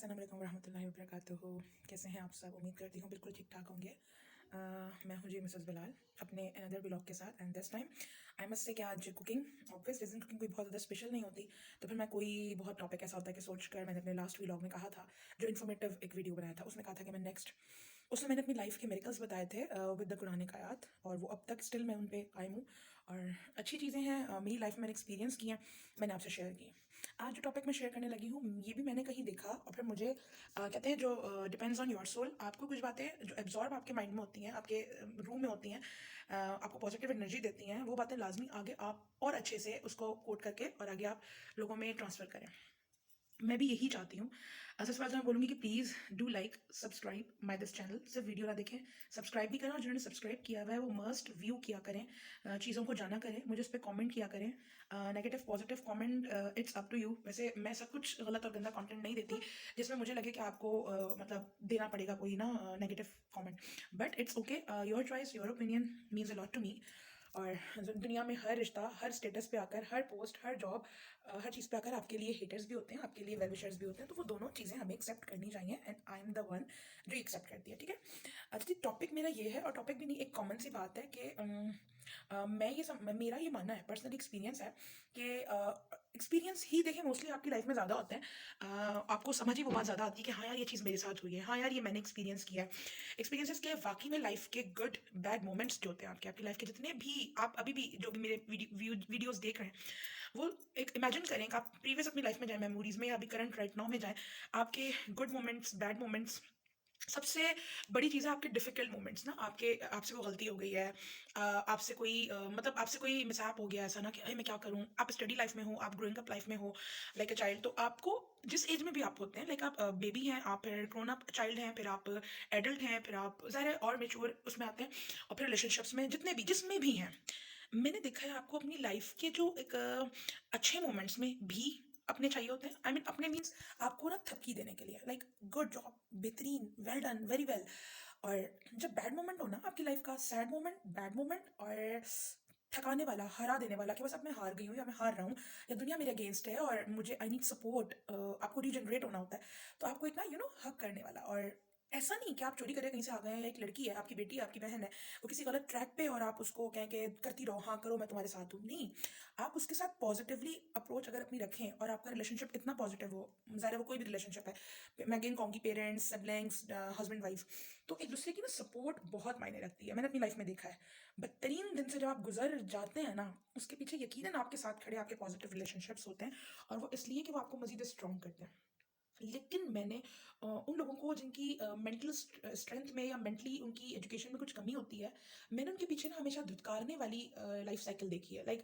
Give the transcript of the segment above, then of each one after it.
अस्सलाम वालेकुम रहमतुल्लाहि व बरकातुहू। कैसे हैं आप सब? उम्मीद करती हूँ बिल्कुल ठीक ठाक होंगे। मैं हूँ जी मिसेस बिलाल अपने अनदर ब्लॉग के साथ। And this time I must say कि आज कुकिंग ऑब्वियस रीज़न कुकिंग कोई बहुत ज़्यादा स्पेशल नहीं होती, तो फिर मैं कोई बहुत टॉपिक ऐसा होता है कि सोच कर मैंने अपने लास्ट व्लॉग में कहा था, जो इन्फॉर्मेटिव एक वीडियो बनाया था, उसमें कहा था कि मैं नेक्स्ट उसमें मैंने अपनी लाइफ के मिरेकल्स बताए थे विद द कुरान आयात, और वो अब तक स्टिल मैं उन पे कायम हूँ और अच्छी चीज़ें हैं मेरी लाइफ में मैंने एक्सपीरियंस की हैं, मैंने आपसे शेयर की। आज जो टॉपिक मैं शेयर करने लगी हूँ ये भी मैंने कहीं देखा और फिर मुझे कहते हैं जो डिपेंड्स ऑन योर सोल, आपको कुछ बातें जो एब्जॉर्ब आपके माइंड में होती हैं, आपके रूम में होती हैं, आपको पॉजिटिव एनर्जी देती हैं, वो बातें लाजमी आगे आप और अच्छे से उसको कोट करके और आगे आप लोगों में ट्रांसफ़र करें। मैं भी यही चाहती हूँ। सबसे पहले तो मैं बोलूँगी कि please do like subscribe my this channel. सिर्फ वीडियो ना देखें, सब्सक्राइब भी करें, और जिन्होंने सब्सक्राइब किया हुआ है वो मस्ट व्यू किया करें, चीज़ों को जाना करें, मुझे उस पर कमेंट किया करें। Negative positive comment it's up to you. वैसे मैं सब कुछ गलत और गंदा कंटेंट नहीं देती जिसमें मुझे लगे कि आपको मतलब देना पड़ेगा कोई ना negative comment, but it's okay. Your choice, your opinion means a lot to me. और दुनिया में हर रिश्ता, हर स्टेटस पे आकर, हर पोस्ट, हर जॉब, हर चीज़ पे आकर आपके लिए हेटर्स भी होते हैं, आपके लिए वेल विशर्स भी होते हैं, तो वो दोनों चीज़ें हमें एक्सेप्ट करनी चाहिए, and I am the one जो एक्सेप्ट करती है, ठीक है। अच्छा जी, टॉपिक मेरा ये है, और टॉपिक भी नहीं, एक कॉमन सी बात है कि मेरा ये मानना है, पर्सनल एक्सपीरियंस है कि एक्सपीरियंस ही देखिए मोस्टली आपकी लाइफ में ज़्यादा होते हैं। आपको समझ ही वो बात ज़्यादा आती है कि हाँ यार ये चीज़ मेरे साथ हुई है, हाँ यार ये मैंने एक्सपीरियंस किया है। एक्सपीरियंसेस के वाकई में लाइफ के गुड बैड मोमेंट्स जो होते हैं आपकी लाइफ के, जितने भी आप अभी भी जो भी मेरे वीडियोस देख रहे हैं, वो एक इमेजिन करें कि आप प्रीवियस अपनी लाइफ में जाएं, मेमोरीज में, या अभी करंट राइट नाउ में जाएं, आपके गुड मोमेंट्स, बैड मोमेंट्स। सबसे बड़ी चीज़ है आपके डिफिकल्ट मोमेंट्स ना, आपके आपसे वो गलती हो गई है, आपसे कोई मतलब आपसे कोई मिसहैप हो गया ऐसा ना कि अरे मैं क्या करूं, आप स्टडी लाइफ में हो, आप ग्रोइंग अप लाइफ में हो, लाइक अ चाइल्ड, तो आपको जिस एज में भी आप होते हैं, लाइक आप बेबी हैं, आप फिर ग्रोन अप चाइल्ड हैं, फिर आप एडल्ट हैं, फिर आप ज़ाहिर है और मेच्योर उसमें आते हैं, और फिर रिलेशनशिप्स में जितने भी जिसमें भी हैं, मैंने देखा है आपको अपनी लाइफ के जो एक अच्छे मोमेंट्स में भी अपने चाहिए होते हैं। आई मीन अपने मीन्स आपको ना थपकी देने के लिए, लाइक गुड जॉब, बेहतरीन, वेल डन, वेरी वेल। और जब बैड मोमेंट हो ना आपकी लाइफ का, सैड मोमेंट, बैड मोमेंट, और थकाने वाला, हरा देने वाला कि बस अब मैं हार गई हूँ या मैं हार रहा हूँ या दुनिया मेरे अगेंस्ट है और मुझे आई नीड सपोर्ट, आपको रीजनरेट होना होता है, तो आपको एक ना हक करने वाला। और ऐसा नहीं कि आप चोरी करके कहीं से आ गए हैं, एक लड़की है, आपकी बेटी है, आपकी बहन है, वो किसी गलत ट्रैक पे, और आप उसको कहें कि करती रहो, हाँ करो, मैं तुम्हारे साथ हूँ, नहीं। आप उसके साथ पॉजिटिवली अप्रोच अगर अपनी रखें और आपका रिलेशनशिप इतना पॉजिटिव हो, ज़ाहिर है वो कोई भी रिलेशनशिप है, मैं अगेन कहूँगी पेरेंट्स, सिबलिंग्स, हस्बैंड वाइफ, तो एक दूसरे की ना सपोर्ट बहुत मायने रखती है। मैंने अपनी लाइफ में देखा है, बदतरीन दिन से जब आप गुजर जाते हैं ना, उसके पीछे यकीनन आपके साथ खड़े आपके पॉजिटिव रिलेशनशिप्स होते हैं, और वो इसलिए कि वो आपको मजीद स्ट्रॉन्ग करते हैं। लेकिन मैंने उन लोगों को जिनकी मेंटल स्ट्रेंथ में या मेंटली उनकी एजुकेशन में कुछ कमी होती है, मैंने उनके पीछे ना हमेशा धुतकारने वाली लाइफ साइकिल देखी है, लाइक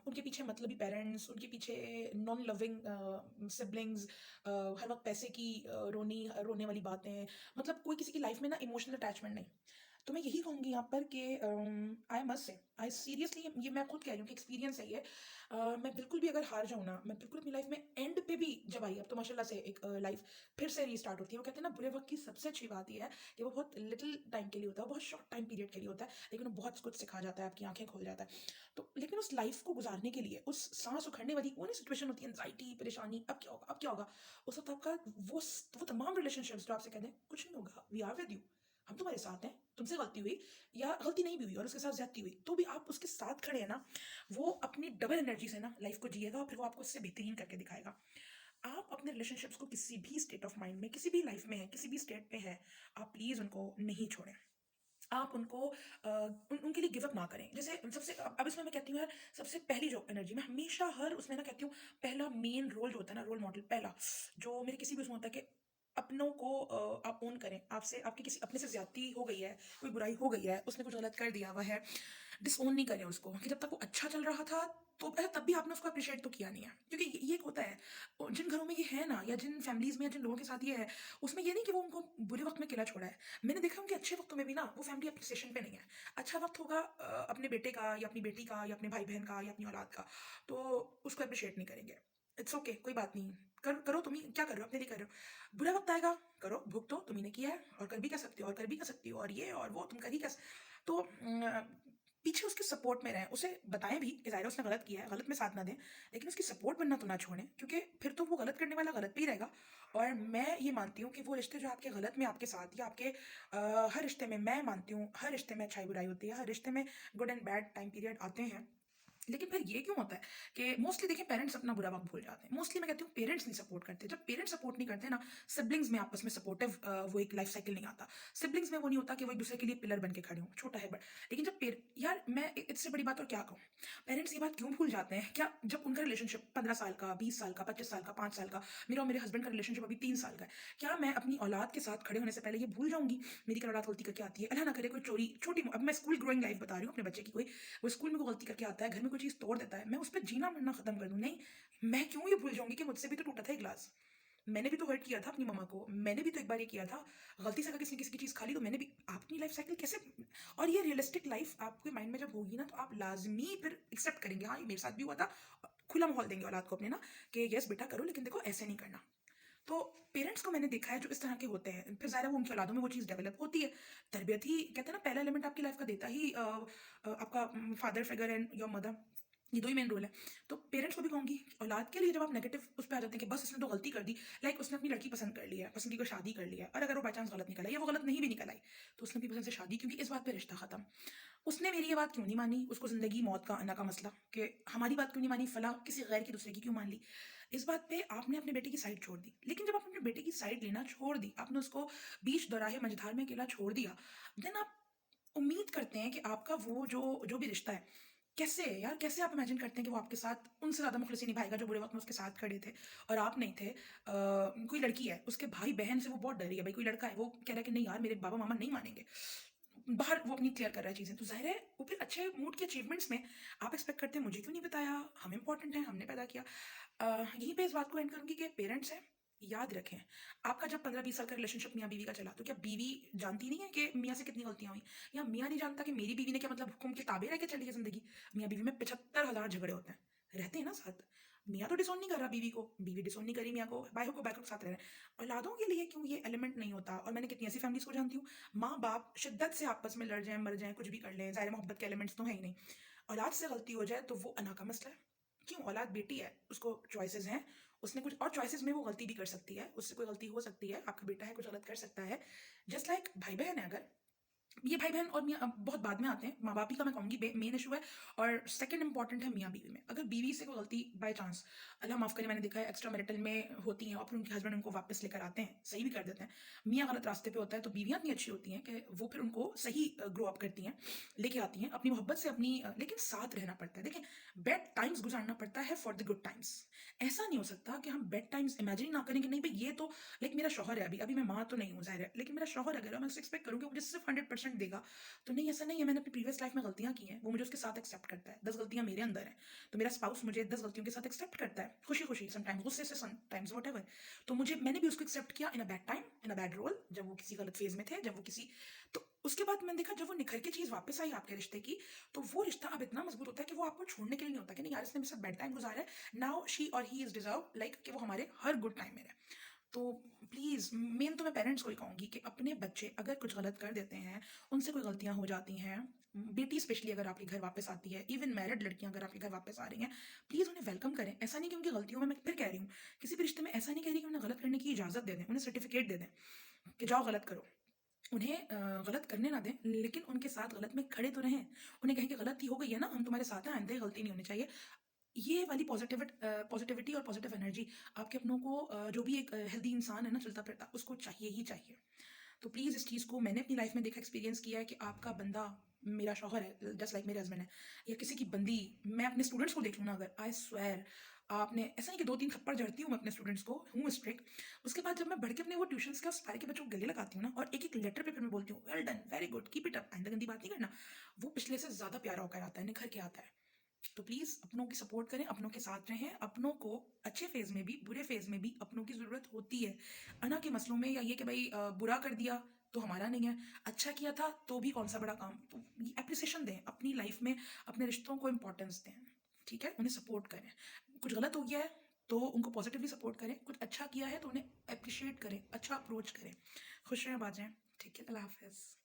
उनके पीछे मतलबी पेरेंट्स, उनके पीछे नॉन लविंग सिबलिंग्स, हर वक्त पैसे की रोने वाली बातें, मतलब कोई किसी की लाइफ में ना इमोशनल अटैचमेंट नहीं। तो मैं यही कहूँगी यहाँ पर कि I must say, I seriously, ये मैं खुद कह रही हूँ कि एक्सपीरियंस है ये। मैं बिल्कुल भी अगर हार जाऊँ ना, मैं बिल्कुल अपनी लाइफ में एंड पे भी जब आई, अब तो माशाल्लाह से एक लाइफ फिर से रीस्टार्ट होती है। वो कहते हैं ना, बुरे वक्त की सबसे अच्छी बात ये है कि वो बहुत लिटिल टाइम के लिए होता है, बहुत शॉर्ट टाइम पीरियड के लिए होता है, लेकिन वो बहुत कुछ सिखा जाता है, आपकी आंखें खोल जाता है। तो लेकिन उस लाइफ को गुजारने के लिए, उस सांस उखड़ने वाली वो नहीं सिचुएशन होती है, एंजाइटी, परेशानी, अब क्या होगा, अब क्या होगा, उस वक्त आपका वो तमाम रिलेशनशिप्स जो आपसे कहते हैं कुछ नहीं होगा, वी आर विद यू, हम तुम्हारे साथ हैं, तुमसे गलती हुई या गलती नहीं भी हुई और उसके साथ ज्यादती हुई, तो भी आप उसके साथ खड़े हैं ना, वो अपनी डबल एनर्जी से ना लाइफ को जिएगा और फिर वो आपको उससे बेहतरीन करके दिखाएगा। आप अपने रिलेशनशिप्स को किसी भी स्टेट ऑफ माइंड में, किसी भी लाइफ में है, किसी भी स्टेट पे है, आप प्लीज उनको नहीं छोड़ें। आप उनको उनके लिए गिव अप ना करें। जैसे सबसे अब इसमें मैं कहती हूँ यार, सबसे पहली जो एनर्जी मैं हमेशा हर उसमें ना कहती हूँ, पहला मेन रोल जो होता है ना, रोल मॉडल पहला जो मेरे किसी भी उसमें होता है कि अपनों को आप ओन करें। आपसे आपकी किसी अपने से ज्यादती हो गई है, कोई बुराई हो गई है, उसने कुछ गलत कर दिया हुआ है, डिसओन नहीं करें उसको, कि जब तक वो अच्छा चल रहा था तो तब भी आपने उसको अप्रिशिएट तो किया नहीं है, क्योंकि ये एक होता है जिन घरों में ये है ना, या जिन फैमिलीज में या जिन लोगों के साथ ये है, उसमें ये नहीं कि वो उनको बुरे वक्त में अकेला छोड़ा है। मैंने देखा उनके अच्छे वक्तों में भी ना वो फैमिली अप्रिसिएशन पे नहीं है। अच्छा वक्त होगा अपने बेटे का या अपनी बेटी का या अपने भाई बहन का या अपनी औलाद का, तो उसको अप्रिशिएट नहीं करेंगे। इट्स ओके, कोई बात नहीं, करो, तुम ही क्या कर रहे हो, अपने लिए कर रहे हो, बुरा वक्त आएगा, करो, भुगतो, तुमने किया है और कर भी कर सकती हो, और कर भी कर सकती हो, और ये और वो तुम कर ही कर तो पीछे उसके सपोर्ट में रहें, उसे बताएं भी कि ज़ाहिर है उसने गलत किया है, गलत में साथ ना दें, लेकिन उसकी सपोर्ट बनना तो ना छोड़ें, क्योंकि फिर तो वो गलत करने वाला गलत पे ही रहेगा और मैं ये मानती हूँ कि वो रिश्ते जो आपके गलत में आपके साथ या आपके हर रिश्ते में, मैं मानती हूँ हर रिश्ते में अच्छाई बुराई होती है, हर रिश्ते में good and bad time period आते हैं। लेकिन फिर ये क्यों होता है कि मोस्टली देखिए पेरेंट्स अपना बुरा वक्त भूल जाते हैं। मोस्टली मैं कहती हूँ पेरेंट्स नहीं सपोर्ट करते। जब पेरेंट्स सपोर्ट नहीं करते ना, सिबलिंग्स में आपस में सपोर्टिव वो एक लाइफ साइकिल नहीं आता। सिबलिंग्स में वो नहीं होता कि वो एक दूसरे के लिए पिलर बन के खड़े हों, छोटा है बट। लेकिन जब यार मैं इससे बड़ी बात और क्या कहूँ, पेरेंट्स ये बात क्यों भूल जाते हैं क्या, जब उनका रिलेशनशिप 15 साल का, 20 साल का, 25 साल का, 5 साल का, मेरा और मेरे हस्बैंड का रिलेशनशिप अभी 3 साल का है, क्या मैं अपनी औलाद के साथ खड़े होने से पहले ये भूल जाऊंगी मेरी क्या औलाद गलती करके आती है, अल्लाह ना करे कोई चोरी छोटी, अब मैं स्कूल ग्रोइंग लाइफ बता रही हूँ अपने बच्चे की, कोई वो स्कूल में कोई गलती करके आता है, घर में कोई चीज़ तोड़ देता है, मैं उस पर जीना मरना खत्म कर दूँ? नहीं, मैं क्यों ये भूल जाऊंगी कि मुझसे भी तो टूटा था एक ग्लास, मैंने भी तो हर्ट किया था अपनी मम्मा को, मैंने भी तो एक बार ये किया था, गलती से अगर किसी ने किसी की चीज़ खा ली तो मैंने भी। आप अपनी लाइफ साइकिल कैसे, और ये रियलिस्टिक लाइफ आपके माइंड में जब होगी ना, तो आप लाजमी फिर एक्सेप्ट करेंगे, हाँ ये मेरे साथ भी हुआ था, खुला माहौल देंगे औलाद को अपने ना कि यस बेटा करो, लेकिन देखो ऐसे नहीं करना। तो पेरेंट्स को मैंने देखा है जो इस तरह के होते हैं, फिर ज़ाहिर है वो उनकी औलादों में वो चीज़ डेवलप होती है। तरबियत ही कहते हैं ना, पहला एलिमेंट आपकी लाइफ का देता ही आपका father figure and your mother, ये दो ही मेन रोल है। तो पेरेंट्स को भी कहूँगी, औलाद के लिए जब आप नेगेटिव उस पर आ जाते हैं कि बस इसने तो गलती कर दी, लाइक उसने अपनी लड़की पसंद कर लिया है, पसंद की कोई शादी कर लिया है, और अगर वो बाई चांस गलत निकल आई या वो गलत नहीं भी निकल आई, तो उसने अपनी पसंद से शादी, क्योंकि इस बात पे रिश्ता खत्म। उसने मेरी ये बात क्यों नहीं मानी, उसको ज़िंदगी मौत का अना का मसला कि हमारी बात क्यों नहीं मानी, फला किसी गैर की दूसरे की क्यों मान ली। इस बात पे आपने अपने बेटे की साइड छोड़ दी। लेकिन जब आपने अपने बेटे की साइड लेना छोड़ दी, आपने उसको बीच दौराहे मझधार में अकेला छोड़ दिया, देन आप उम्मीद करते हैं कि आपका वो जो जो भी रिश्ता है, कैसे यार, कैसे आप इमेजिन करते हैं कि वो आपके साथ उनसे ज़्यादा मुखलिसी निभाएगा जो बुरे वक्त में उसके साथ खड़े थे और आप नहीं थे। कोई लड़की है, उसके भाई बहन से वो बहुत डरी है, भाई कोई लड़का है वो कह रहा है कि नहीं यार मेरे बाबा मामा नहीं मानेंगे, बाहर वो अपनी क्लियर कर रहा है चीज़ें, तो जाहिर है वो फिर अच्छे मूड के अचीवमेंट्स में आप एक्सपेक्ट करते हैं मुझे क्यों नहीं बताया, हम इंपॉर्टेंट हैं, हमने पैदा किया। यहीं पे इस बात को एंड करूँगी कि पेरेंट्स हैं, याद रखें, आपका जब 15-20 साल का रिलेशनशिप मियाँ बीवी का चला, तो क्या बीवी जानती नहीं है कि मियाँ से कितनी गलतियाँ हुई, या मियाँ नहीं जानता कि मेरी बीवी ने क्या मतलब हुक्म के ताबे रह के चली है ज़िंदगी। मियाँ बीवी में 75,000 झगड़े होते हैं, रहते हैं ना साथ, मियाँ तो डिसोन नहीं कर रहा बीवी को, बीवी डिसोन नहीं करी मियाँ को, बाय को बैक साथ रह रहे हैं। औलादों के लिए क्यों ये एलिमेंट नहीं होता, और मैंने कितनी ऐसी फैमिलीज को जानती हूँ, माँ बाप शिद्दत से आपस में लड़ जाएं, मर जाएं, कुछ भी कर लें, ज़ाहिर मोहब्बत के एलिमेंट्स तो है ही नहीं, औलाद से गलती हो जाए तो वो अना का मसला है। क्यों, औलाद बेटी है, उसको चॉइसेस हैं, उसने कुछ और चॉइसेस में वो गलती भी कर सकती है, उससे कोई गलती हो सकती है, आपका बेटा है कुछ गलत कर सकता है। जस्ट लाइक भाई बहन है, अगर ये भाई बहन और मियाँ बहुत बाद में आते हैं, माँ बाप ही का मैं कहूँगी मेन इशू है, और सेकंड इंपॉर्टेंट है मियाँ बीवी में। अगर बीवी से कोई गलती बाय चांस, अल्लाह माफ़ करे, मैंने देखा है एक्स्ट्रा मैरिटल में होती हैं और फिर उनके हस्बैंड उनको वापस लेकर आते हैं, सही भी कर देते हैं, मियाँ गलत रास्ते पे होता है, तो बीवियाँ इतनी अच्छी होती हैं कि वो फिर उनको सही ग्रो अप करती हैं, लेके आती हैं अपनी मोहब्बत से अपनी लेकिन साथ रहना पड़ता है। देखिए, बेड टाइम्स गुजारना पड़ता है फॉर द गुड टाइम्स। ऐसा नहीं हो सकता कि हम बेड टाइम्स इमेजिन ना करें कि नहीं भाई ये तो, लाइक मेरा शौहर है, अभी अभी मैं माँ तो नहीं हूँ ज़ाहिर है, लेकिन मेरा शौहर अगर है, मैं उससे एक्सपेक्ट करूँ कि मुझे सिर्फ 100% देगा, तो नहीं, ऐसा नहीं है। मैंने अपनी प्रीवियस लाइफ में गलतियां की हैं, वो मुझे उसके साथ एक्सेप्ट करता है, 10 गलतियां मेरे अंदर हैं, तो मेरा स्पाउस मुझे 10 गलतियों के साथ एक्सेप्ट करता है, खुशी खुशी, समटाइम्स गुस्से से, समटाइम्स वट, तो मुझे, मैंने भी उसको एक्सेप्ट किया in a bad time, in a bad role, जब वो किसी गलत फेज में थे, जब वो किसी, तो उसके बाद मैंने देखा जब वो निखर के चीज़ वापस आई आपके रिश्ते की, तो वो रिश्ता अब इतना मजबूत होता है कि वो आपको छोड़ने के लिए नहीं होता कि नहीं यार इसने मेरे साथ बैड टाइम गुजारा है, नाउ शी और ही इज डिजर्व लाइक कि वो हमारे हर गुड टाइम में रहे। तो प्लीज़, मेन तो मैं पेरेंट्स को ही कहूँगी कि अपने बच्चे अगर कुछ गलत कर देते हैं, उनसे कोई गलतियाँ हो जाती हैं, बेटी स्पेशली अगर आपके घर वापस आती है, इवन मैरिड लड़कियां अगर आपके घर वापस आ रही हैं, प्लीज़ उन्हें वेलकम करें। ऐसा नहीं कि उनकी गलतियों में, मैं फिर कह रही हूँ, किसी भी रिश्ते में ऐसा नहीं कह रही कि उन्हें गलत करने की इजाज़त दे दें, उन्हें सर्टिफिकेट दे दें कि जाओ गलत करो, उन्हें गलत करने ना दें, लेकिन उनके साथ गलत में खड़े तो रहें, उन्हें कहें कि गलती हो गई है ना, हम तुम्हारे साथ हैं, आइंदा गलती नहीं होनी चाहिए। ये वाली पॉजिटिविटी और पॉजिटिव एनर्जी आपके अपनों को, जो भी एक हेल्दी इंसान है ना चलता फिरता, उसको चाहिए ही चाहिए। तो प्लीज़ इस चीज़ को मैंने अपनी लाइफ में देखा, एक्सपीरियंस किया है कि आपका बंदा, मेरा शौहर है जस्ट लाइक मेरे हस्बैंड है, या किसी की बंदी, मैं अपने स्टूडेंट्स को देख लूँ ना, अगर आई स्वेयर, आपने ऐसा नहीं कि 2-3 थप्पड़ जड़ती हूँ मैं अपने स्टूडेंट्स को, हूँ स्ट्रिक्ट, उसके बाद जब मैं बढ़ के अपने वो ट्यूशन्स का सारे के बच्चों को गले लगाती हूँ ना, और एक एक लेटर पे फिर मैं बोलती हूँ well done, very good, keep it up, आइंदा गंदी बात नहीं करना, वो पिछले से ज़्यादा प्यारा होकर आता है, निखर के आता है। तो प्लीज़ अपनों की सपोर्ट करें, अपनों के साथ रहें, अपनों को अच्छे फेज़ में भी, बुरे फेज़ में भी अपनों की ज़रूरत होती है। अना के मसलों में, या ये कि भाई बुरा कर दिया तो हमारा नहीं है, अच्छा किया था तो भी कौन सा बड़ा काम, तो एप्रिसिएशन दें अपनी लाइफ में, अपने रिश्तों को इंपॉर्टेंस दें, ठीक है, उन्हें सपोर्ट करें। कुछ गलत हो गया है तो उनको पॉजिटिवली सपोर्ट करें, कुछ अच्छा किया है तो उन्हें अप्रिशिएट करें, अच्छा अप्रोच करें। खुश रहें, बाजें, ठीक है, अल्लाह हाफिज़।